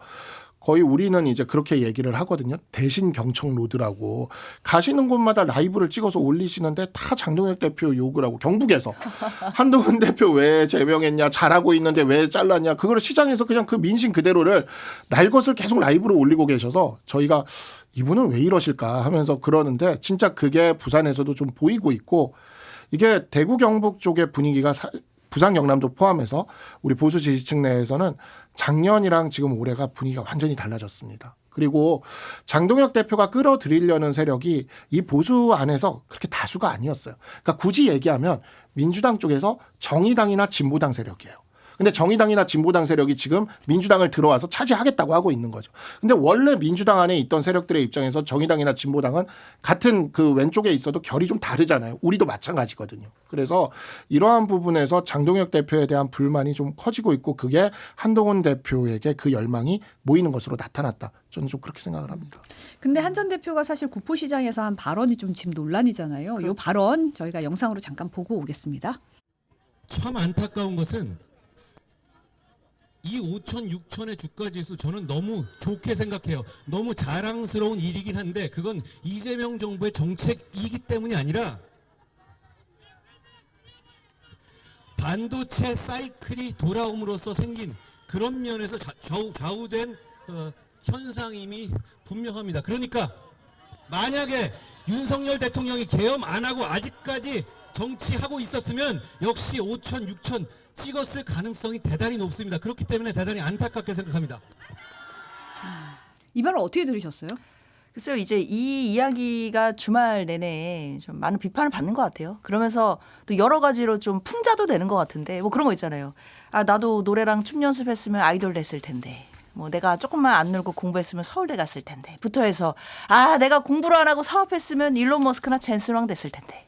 거의 우리는 이제 그렇게 얘기를 하거든요. 대신 경청 로드라고 가시는 곳마다 라이브를 찍어서 올리시는데 다 장동혁 대표 욕을 하고 경북에서 한동훈 대표 왜 제명했냐 잘하고 있는데 왜 잘랐냐 그거를 시장에서 그냥 그 민심 그대로를 날 것을 계속 라이브로 올리고 계셔서 저희가 이분은 왜 이러실까 하면서 그러는데 진짜 그게 부산에서도 좀 보이고 있고 이게 대구 경북 쪽의 분위기가 부산 경남도 포함해서 우리 보수 지지층 내에서는 작년이랑 지금 올해가 분위기가 완전히 달라졌습니다. 그리고 장동혁 대표가 끌어들이려는 세력이 이 보수 안에서 그렇게 다수가 아니었어요. 그러니까 굳이 얘기하면 민주당 쪽에서 정의당이나 진보당 세력이에요. 근데 정의당이나 진보당 세력이 지금 민주당을 들어와서 차지하겠다고 하고 있는 거죠. 근데 원래 민주당 안에 있던 세력들의 입장에서 정의당이나 진보당은 같은 그 왼쪽에 있어도 결이 좀 다르잖아요. 우리도 마찬가지거든요. 그래서 이러한 부분에서 장동혁 대표에 대한 불만이 좀 커지고 있고 그게 한동훈 대표에게 그 열망이 모이는 것으로 나타났다. 저는 좀 그렇게 생각을 합니다. 근데 한 전 대표가 사실 구포시장에서 한 발언이 좀 지금 논란이잖아요. 이 발언 저희가 영상으로 잠깐 보고 오겠습니다. 참 안타까운 것은 이 5천, 6천의 주가지수 저는 너무 좋게 생각해요. 너무 자랑스러운 일이긴 한데 그건 이재명 정부의 정책이기 때문이 아니라 반도체 사이클이 돌아옴으로써 생긴 그런 면에서 좌우된 현상임이 분명합니다. 그러니까 만약에 윤석열 대통령이 계엄 안 하고 아직까지 정치하고 있었으면 역시 5천, 6천 찍었을 가능성이 대단히 높습니다. 그렇기 때문에 대단히 안타깝게 생각합니다. 이 발언 어떻게 들으셨어요? 글쎄요, 이제 이 이야기가 주말 내내 좀 많은 비판을 받는 것 같아요. 그러면서 또 여러 가지로 좀 풍자도 되는 것 같은데 뭐 그런 거 있잖아요. 아, 나도 노래랑 춤 연습했으면 아이돌 됐을 텐데. 뭐 내가 조금만 안 놀고 공부했으면 서울대 갔을 텐데. 부터 해서 아, 내가 공부를 안 하고 사업했으면 일론 머스크나 젠슨왕 됐을 텐데.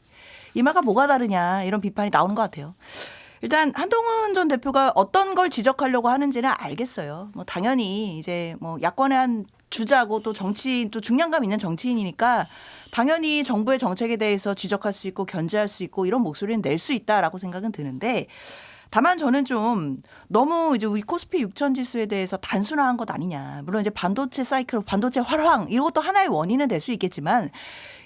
이 말과 뭐가 다르냐 이런 비판이 나오는 것 같아요. 일단 한동훈 전 대표가 어떤 걸 지적하려고 하는지는 알겠어요. 뭐 당연히 이제 뭐 야권의 한 주자고 또 정치인 또 중량감 있는 정치인이니까 당연히 정부의 정책에 대해서 지적할 수 있고 견제할 수 있고 이런 목소리는 낼 수 있다라고 생각은 드는데 다만 저는 좀 너무 이제 우리 코스피 6천 지수에 대해서 단순화한 것 아니냐. 물론 이제 반도체 사이클, 반도체 활황 이것도 하나의 원인은 될 수 있겠지만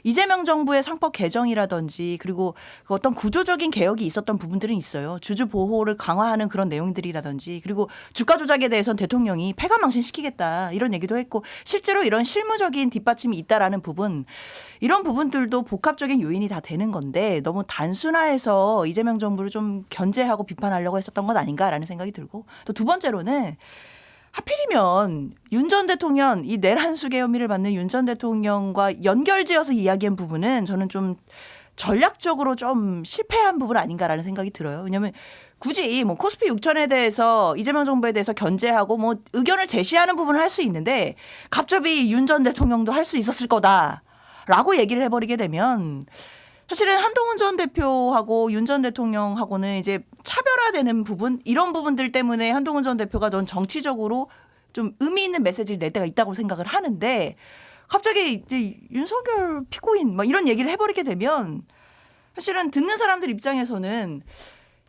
이재명 정부의 상법 개정이라든지 그리고 그 어떤 구조적인 개혁이 있었던 부분들은 있어요. 주주 보호를 강화하는 그런 내용들이라든지 그리고 주가 조작에 대해서는 대통령이 폐가망신시키겠다 이런 얘기도 했고 실제로 이런 실무적인 뒷받침이 있다라는 부분 이런 부분들도 복합적인 요인이 다 되는 건데 너무 단순화해서 이재명 정부를 좀 견제하고 비판하려고 했었던 것 아닌가라는 생각이 들고 또 두 번째로는 하필이면 윤 전 대통령 이 내란수계 혐의를 받는 윤 전 대통령과 연결지어서 이야기한 부분은 저는 좀 전략적으로 좀 실패한 부분 아닌가라는 생각이 들어요. 왜냐하면 굳이 뭐 코스피 6천에 대해서 이재명 정부에 대해서 견제하고 뭐 의견을 제시하는 부분을 할 수 있는데 갑자기 윤 전 대통령도 할 수 있었을 거다라고 얘기를 해버리게 되면 사실은 한동훈 전 대표하고 윤 전 대통령하고는 이제 차별화되는 부분 이런 부분들 때문에 한동훈 전 대표가 전 정치적으로 좀 의미 있는 메시지를 낼 때가 있다고 생각을 하는데 갑자기 이제 윤석열 피고인 막 이런 얘기를 해버리게 되면 사실은 듣는 사람들 입장에서는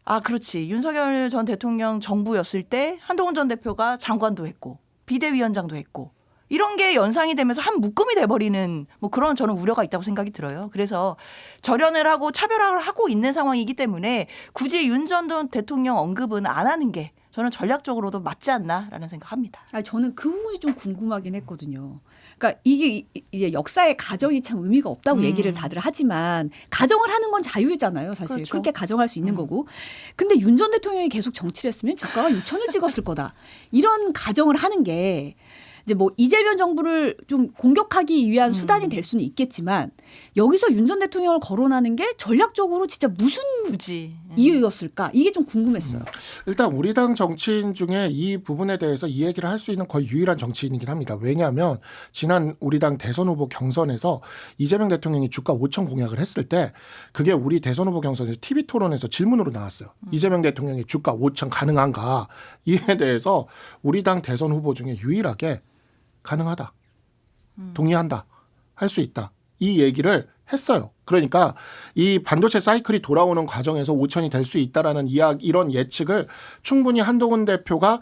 아 그렇지 윤석열 전 대통령 정부였을 때 한동훈 전 대표가 장관도 했고 비대위원장도 했고 이런 게 연상이 되면서 한 묶음이 돼버리는 뭐 그런 저는 우려가 있다고 생각이 들어요. 그래서 절연을 하고 차별화를 하고 있는 상황이기 때문에 굳이 윤 전 대통령 언급은 안 하는 게 저는 전략적으로도 맞지 않나라는 생각합니다. 저는 그 부분이 좀 궁금하긴 했거든요. 그러니까 이게 이제 역사의 가정이 참 의미가 없다고 얘기를 다들 하지만 가정을 하는 건 자유잖아요. 사실 그렇죠. 그렇게 가정할 수 있는 거고. 근데 윤 전 대통령이 계속 정치를 했으면 주가가 6천을 찍었을 거다. 이런 가정을 하는 게 이제 뭐 이재명 정부를 좀 공격하기 위한 수단이 될 수는 있겠지만 여기서 윤 전 대통령을 거론하는 게 전략적으로 진짜 무슨 굳이 이유였을까? 이게 좀 궁금했어요. 일단 우리 당 정치인 중에 이 부분에 대해서 이 얘기를 할 수 있는 거의 유일한 정치인이긴 합니다. 왜냐하면 지난 우리 당 대선 후보 경선에서 이재명 대통령이 주가 5천 공약을 했을 때 그게 우리 대선 후보 경선에서 TV 토론에서 질문으로 나왔어요. 이재명 대통령이 주가 5천 가능한가? 이에 대해서 우리 당 대선 후보 중에 유일하게 가능하다. 동의한다. 할 수 있다. 이 얘기를 했어요. 그러니까 이 반도체 사이클이 돌아오는 과정에서 5천이 될 수 있다라는 이런 예측을 충분히 한동훈 대표가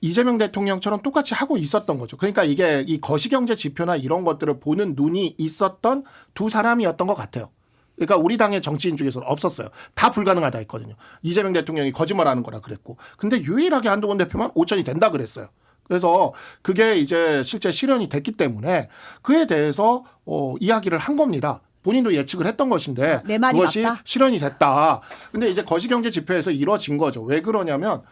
이재명 대통령처럼 똑같이 하고 있었던 거죠. 그러니까 이게 이 거시경제 지표나 이런 것들을 보는 눈이 있었던 두 사람이었던 것 같아요. 그러니까 우리 당의 정치인 중에서는 없었어요. 다 불가능하다 했거든요. 이재명 대통령이 거짓말하는 거라 그랬고. 근데 유일하게 한동훈 대표만 5천이 된다 그랬어요. 그래서 그게 이제 실제 실현이 됐기 때문에 그에 대해서 이야기를 한 겁니다. 본인도 예측을 했던 것인데 내 말이 그것이 맞다? 실현이 됐다. 근데 이제 거시경제 지표에서 이뤄진 거죠. 왜 그러냐면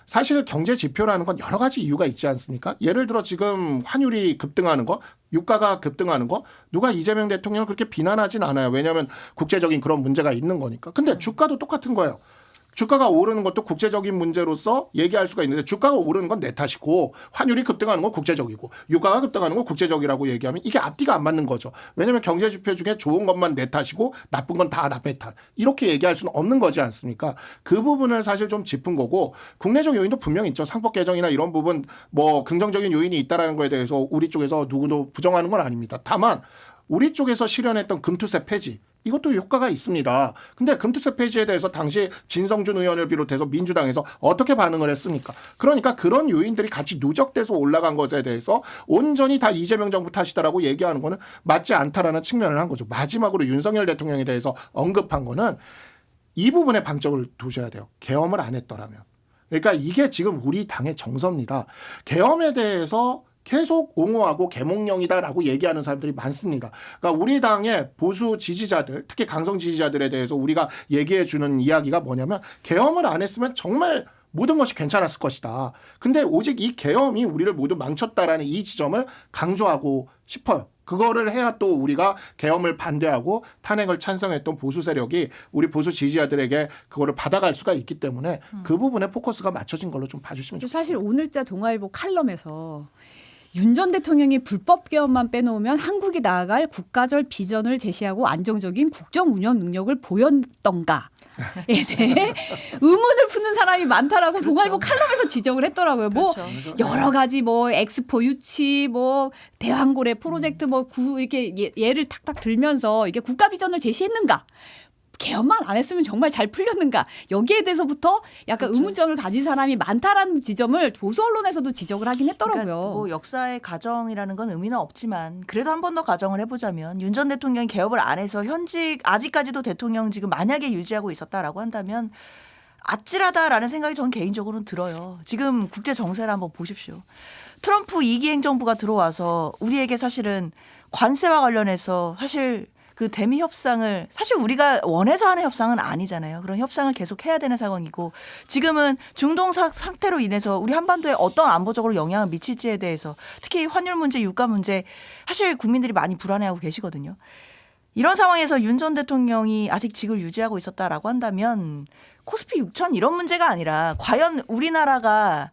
사실 경제 지표라는 건 여러 가지 이유가 있지 않습니까? 예를 들어 지금 환율이 급등하는 거, 유가가 급등하는 거 누가 이재명 대통령을 그렇게 비난하진 않아요. 왜냐하면 국제적인 그런 문제가 있는 거니까. 근데 주가도 똑같은 거예요. 주가가 오르는 것도 국제적인 문제로서 얘기할 수가 있는데 주가가 오르는 건 내 탓이고 환율이 급등하는 건 국제적이고 유가가 급등하는 건 국제적이라고 얘기하면 이게 앞뒤가 안 맞는 거죠. 왜냐하면 경제 지표 중에 좋은 것만 내 탓이고 나쁜 건 다 남의 탓. 이렇게 얘기할 수는 없는 거지 않습니까? 그 부분을 사실 좀 짚은 거고 국내적 요인도 분명히 있죠. 상법 개정이나 이런 부분 뭐 긍정적인 요인이 있다라는 거에 대해서 우리 쪽에서 누구도 부정하는 건 아닙니다. 다만 우리 쪽에서 실현했던 금투세 폐지 이것도 효과가 있습니다. 근데 금투세 폐지에 대해서 당시 진성준 의원을 비롯해서 민주당에서 어떻게 반응을 했습니까? 그러니까 그런 요인들이 같이 누적돼서 올라간 것에 대해서 온전히 다 이재명 정부 탓이다라고 얘기하는 거는 맞지 않다라는 측면을 한 거죠. 마지막으로 윤석열 대통령에 대해서 언급한 거는 이 부분에 방점을 두셔야 돼요. 계엄을 안 했더라면. 그러니까 이게 지금 우리 당의 정서입니다. 계엄에 대해서 계속 옹호하고 계몽령이다라고 얘기하는 사람들이 많습니다. 그러니까 우리 당의 보수 지지자들, 특히 강성 지지자들에 대해서 우리가 얘기해 주는 이야기가 뭐냐면 계엄을 안 했으면 정말 모든 것이 괜찮았을 것이다. 근데 오직 이 계엄이 우리를 모두 망쳤다라는 이 지점을 강조하고 싶어요. 그거를 해야 또 우리가 계엄을 반대하고 탄핵을 찬성했던 보수 세력이 우리 보수 지지자들에게 그거를 받아갈 수가 있기 때문에 그 부분에 포커스가 맞춰진 걸로 좀 봐주시면 좋겠습니다. 사실 오늘자 동아일보 칼럼에서 윤 전 대통령이 불법 계엄만 빼놓으면 한국이 나아갈 국가적 비전을 제시하고 안정적인 국정 운영 능력을 보였던가에 대해 의문을 푸는 사람이 많다라고 동아일보 칼럼에서 지적을 했더라고요. 뭐 여러 가지 뭐 엑스포 유치, 뭐 대왕고래 프로젝트 뭐 이렇게 예를 탁탁 들면서 이게 국가 비전을 제시했는가? 개헌만 안 했으면 정말 잘 풀렸는가 여기에 대해서부터 약간 그렇죠. 의문점을 가진 사람이 많다라는 지점을 보수 언론에서도 지적을 하긴 했더라고요. 그러니까 뭐 역사의 가정이라는 건 의미는 없지만 그래도 한 번 더 가정을 해보자면 윤 전 대통령이 개업을 안 해서 현직 아직까지도 대통령 지금 만약에 유지하고 있었다라고 한다면 아찔하다라는 생각이 전 개인적으로는 들어요. 지금 국제 정세를 한번 보십시오. 트럼프 2기 행정부가 들어와서 우리에게 사실은 관세와 관련해서 사실 그 대미 협상을 사실 우리가 원해서 하는 협상은 아니잖아요. 그런 협상을 계속 해야 되는 상황이고 지금은 중동 상태로 인해서 우리 한반도에 어떤 안보적으로 영향을 미칠지에 대해서 특히 환율 문제, 유가 문제 사실 국민들이 많이 불안해하고 계시거든요. 이런 상황에서 윤 전 대통령이 아직 직을 유지하고 있었다라고 한다면 코스피 6천 이런 문제가 아니라 과연 우리나라가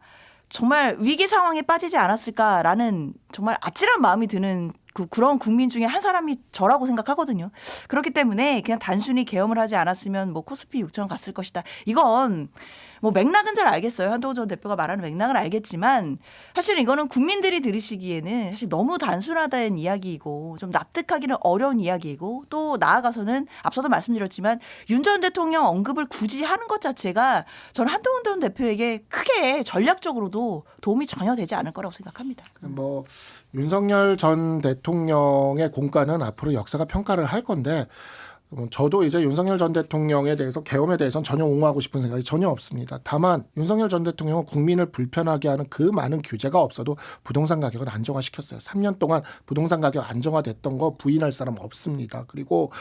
정말 위기 상황에 빠지지 않았을까라는 정말 아찔한 마음이 드는 그런 국민 중에 한 사람이 저라고 생각하거든요. 그렇기 때문에 그냥 단순히 계엄을 하지 않았으면 뭐 코스피 6천 갔을 것이다. 이건 뭐 맥락은 잘 알겠어요. 한동훈 전 대표가 말하는 맥락은 알겠지만 사실 이거는 국민들이 들으시기에는 사실 너무 단순하다는 이야기이고 좀 납득하기는 어려운 이야기이고 또 나아가서는 앞서도 말씀드렸지만 윤 전 대통령 언급을 굳이 하는 것 자체가 저는 한동훈 전 대표에게 크게 전략적으로도 도움이 전혀 되지 않을 거라고 생각합니다. 뭐 윤석열 전 대통령의 공과는 앞으로 역사가 평가를 할 건데 저도 이제 윤석열 전 대통령에 대해서 계엄에 대해서는 전혀 옹호하고 싶은 생각이 전혀 없습니다. 다만 윤석열 전 대통령은 국민을 불편하게 하는 그 많은 규제가 없어도 부동산 가격을 안정화시켰어요. 3년 동안 부동산 가격 안정화됐던 거 부인할 사람 없습니다. 그리고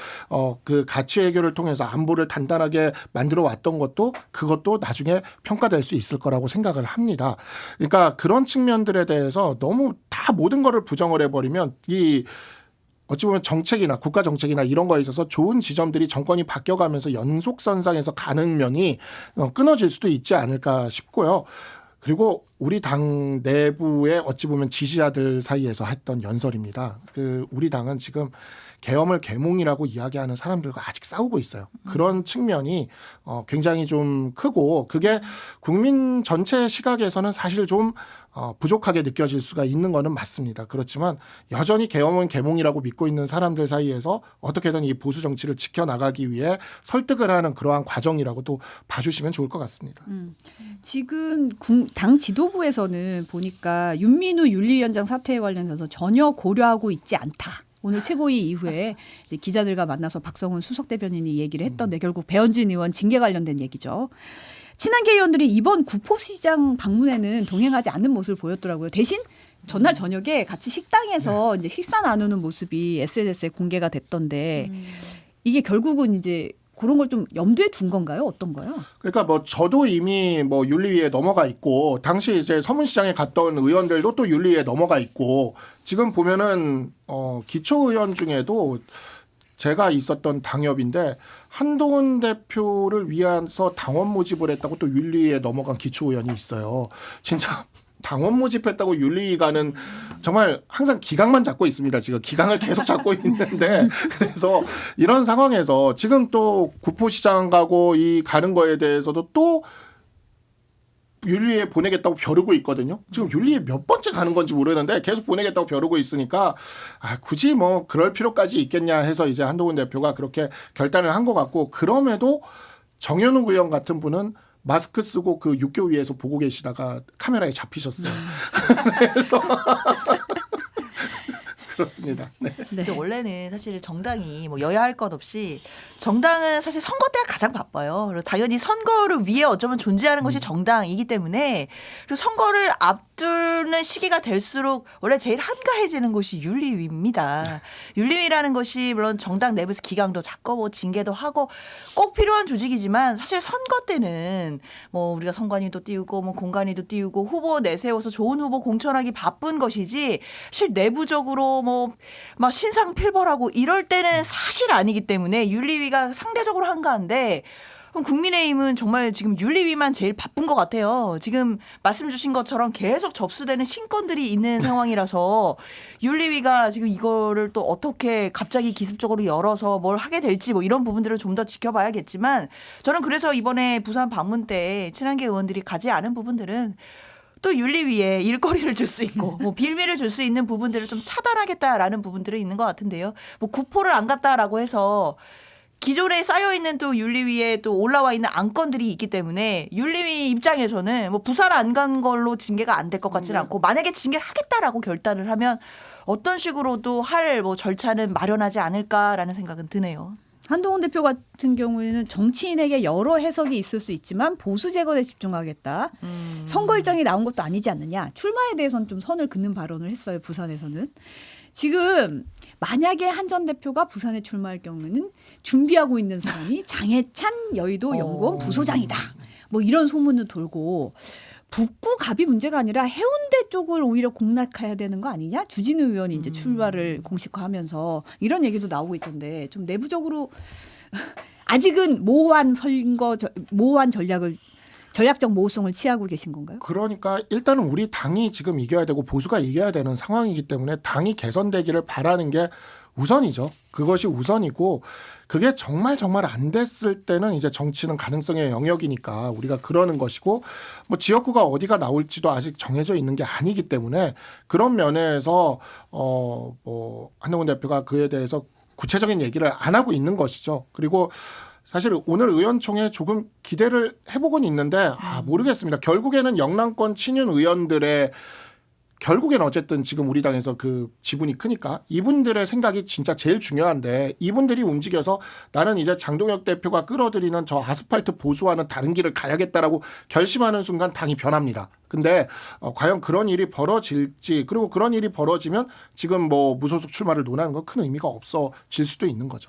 그 가치 외교를 통해서 안보를 단단하게 만들어 왔던 것도 그것도 나중에 평가될 수 있을 거라고 생각을 합니다. 그러니까 그런 측면들에 대해서 너무 다 모든 거를 부정을 해버리면 이 어찌 보면 정책이나 국가 정책이나 이런 거에 있어서 좋은 지점들이 정권이 바뀌어가면서 연속선상에서 가는 면이 끊어질 수도 있지 않을까 싶고요. 그리고 우리 당 내부에 어찌 보면 지지자들 사이에서 했던 연설입니다. 그 우리 당은 지금 계엄을 계몽이라고 이야기하는 사람들과 아직 싸우고 있어요. 그런 측면이 굉장히 좀 크고 그게 국민 전체 시각에서는 사실 좀 부족하게 느껴질 수가 있는 거는 맞습니다. 그렇지만 여전히 계엄은 계몽이라고 믿고 있는 사람들 사이에서 어떻게든 이 보수 정치를 지켜나가기 위해 설득을 하는 그러한 과정이라고도 봐주시면 좋을 것 같습니다. 지금 당 지도부에서는 보니까 윤민우 윤리위원장 사태에 관련해서 전혀 고려하고 있지 않다. 오늘 최고위 이후에 이제 기자들과 만나서 박성훈 수석 대변인이 얘기를 했던데 결국 배현진 의원 징계 관련된 얘기죠. 친한계 의원들이 이번 구포시장 방문에는 동행하지 않는 모습을 보였더라고요. 대신 전날 저녁에 같이 식당에서 이제 식사 나누는 모습이 SNS에 공개가 됐던데 이게 결국은 이제 그런 걸 좀 염두에 둔 건가요? 어떤가요? 그러니까 뭐 저도 이미 뭐 윤리위에 넘어가 있고 당시 이제 서문시장에 갔던 의원들도 또 윤리위에 넘어가 있고 지금 보면은 기초의원 중에도 제가 있었던 당협인데 한동훈 대표를 위해서 당원 모집을 했다고 또 윤리위에 넘어간 기초의원이 있어요. 진짜 당원 모집했다고 윤리위가는 정말 항상 기강만 잡고 있습니다. 지금 기강을 계속 잡고 있는데 그래서 이런 상황에서 지금 또 구포시장 가고 이 가는 거에 대해서도 또 윤리위에 보내겠다고 벼르고 있거든요. 지금 윤리위에 몇 번째 가는 건지 모르는데 계속 보내겠다고 벼르고 있으니까 굳이 뭐 그럴 필요까지 있겠냐 해서 이제 한동훈 대표가 그렇게 결단을 한 것 같고 그럼에도 정현욱 의원 같은 분은 마스크 쓰고 그 육교 위에서 보고 계시다가 카메라에 잡히셨어요. 그래서 그렇습니다. 네. 근데 원래는 사실 정당이 뭐 여야 할 것 없이 정당은 사실 선거 때가 가장 바빠요. 그리고 당연히 선거를 위해 어쩌면 존재하는 것이 정당이기 때문에 그리고 선거를 앞두는 시기가 될수록 원래 제일 한가해지는 곳이 윤리위입니다. 윤리위라는 것이 물론 정당 내부에서 기강도 잡고 뭐 징계도 하고 꼭 필요한 조직이지만 사실 선거 때는 뭐 우리가 선관위도 띄우고 뭐 공관위도 띄우고 후보 내세워서 좋은 후보 공천하기 바쁜 것이지 실 내부적으로 뭐 막 신상필벌하고 이럴 때는 사실 아니기 때문에 윤리위가 상대적으로 한가한데 그럼 국민의힘은 정말 지금 윤리위만 제일 바쁜 것 같아요. 지금 말씀 주신 것처럼 계속 접수되는 신건들이 있는 상황이라서 윤리위가 지금 이거를 또 어떻게 갑자기 기습적으로 열어서 뭘 하게 될지 뭐 이런 부분들을 좀 더 지켜봐야겠지만 저는 그래서 이번에 부산 방문 때 친한계 의원들이 가지 않은 부분들은 또 윤리위에 일거리를 줄 수 있고 뭐 빌미를 줄 수 있는 부분들을 좀 차단하겠다라는 부분들이 있는 것 같은데요. 뭐 구포를 안 갔다라고 해서 기존에 쌓여 있는 또 윤리위에 또 올라와 있는 안건들이 있기 때문에 윤리위 입장에서는 뭐 부산 안 간 걸로 징계가 안 될 것 같지는 않고 만약에 징계를 하겠다라고 결단을 하면 어떤 식으로도 할 뭐 절차는 마련하지 않을까라는 생각은 드네요. 한동훈 대표 같은 경우에는 정치인에게 여러 해석이 있을 수 있지만 보수 제거에 집중하겠다. 선거 일정이 나온 것도 아니지 않느냐. 출마에 대해서는 좀 선을 긋는 발언을 했어요. 부산에서는. 지금 만약에 한 전 대표가 부산에 출마할 경우에는 준비하고 있는 사람이 장해찬 여의도 연구원 부소장이다. 뭐 이런 소문도 돌고 북구 갑이 문제가 아니라 해운대 쪽을 오히려 공략해야 되는 거 아니냐? 주진우 의원이 이제 출마를 공식화하면서 이런 얘기도 나오고 있던데 좀 내부적으로 아직은 모호한 전략적 모호성을 취하고 계신 건가요? 그러니까 일단은 우리 당이 지금 이겨야 되고 보수가 이겨야 되는 상황이기 때문에 당이 개선되기를 바라는 게 우선이죠. 그것이 우선이고 그게 정말 안 됐을 때는 이제 정치는 가능성의 영역이니까 우리가 그러는 것이고 뭐 지역구가 어디가 나올지도 아직 정해져 있는 게 아니기 때문에 그런 면에서 뭐 한동훈 대표가 그에 대해서 구체적인 얘기를 안 하고 있는 것이죠. 그리고 사실 오늘 의원총회 조금 기대를 해보곤 있는데 모르겠습니다. 결국에는 영남권 친윤 의원들의 결국엔 어쨌든 지금 우리 당에서 그 지분이 크니까 이분들의 생각이 진짜 제일 중요한데 이분들이 움직여서 나는 이제 장동혁 대표가 끌어들이는 저 아스팔트 보수와는 다른 길을 가야겠다라고 결심하는 순간 당이 변합니다. 근데 과연 그런 일이 벌어질지 그리고 그런 일이 벌어지면 지금 뭐 무소속 출마를 논하는 건 큰 의미가 없어질 수도 있는 거죠.